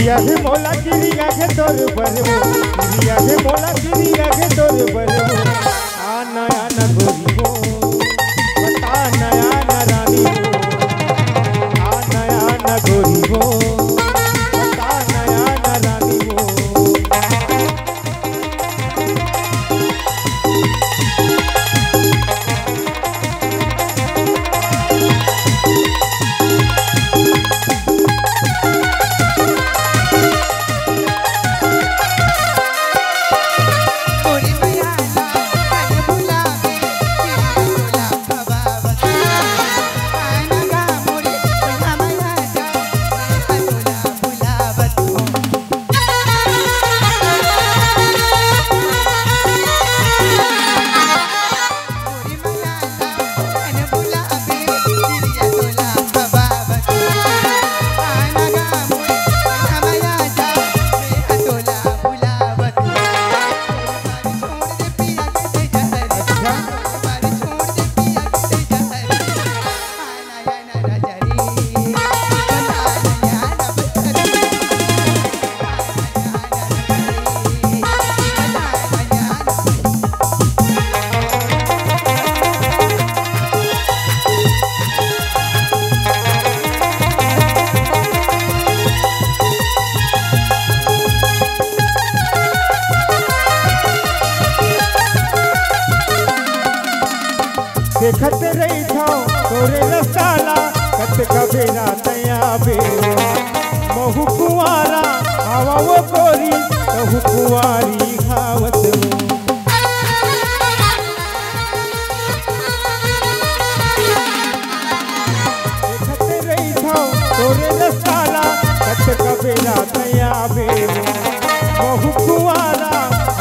चिड़िया के मोला चिड़िया के तोर बरबो चिड़िया के मोला चिड़िया के तोर बरबो आ नया न गोरी हो बता नया न रानी हो आ नया न गोरी हो बता नया न रानी हो। देखत रही था तोरे रसाला कत कबेरा तया बे महु कुआरा हवा वो कोरी कहु कुआरी खावत देखत रही था तोरे रसाला कत कबेरा तया बे महु कुआरा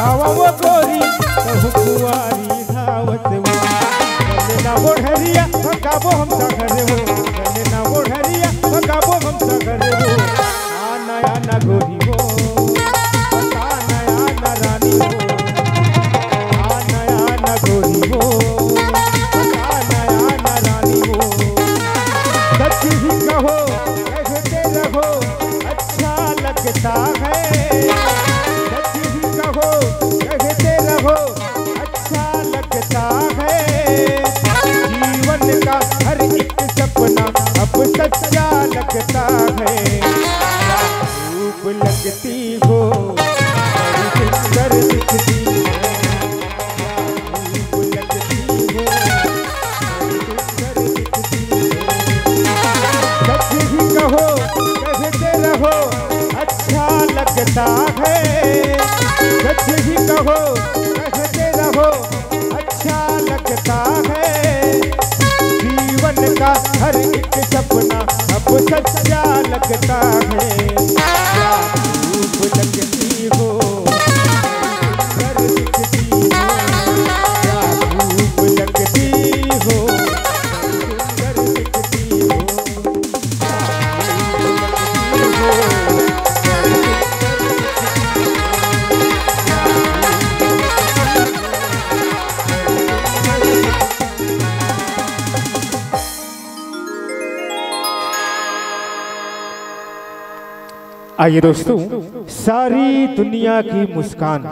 हवा वो कोरी कहु कुआरी खावत ना बोढ़रिया भगाबो हम सगरे हो ना बोढ़रिया भगाबो हम सगरे हो आ नया ना गोरी हो बता नया ना रानी हो आ नया ना गोरी हो बता नया ना रानी हो। सच ही कहो कहते रहो अच्छा लगता है सच ही कहो कहते रहो अच्छा लगता है जीवन का हर एक सपना अब सच्चा लगता है। रूप लगती हो बड़ी सुंदर दिखती है रूप लगती हो बड़ी सुंदर दिखती है। सच ही कहो कहते रहो अच्छा लगता है सच ही कहो कहते रहो अच्छा लगता है जीवन का हर एक सपना अब सच्चा लगता है। क्या रूप लगती हो सुंदर दिखती हो क्या रूप लगती हो सुंदर दिखती हो आइए दोस्तों, सारी दुनिया की मुस्कान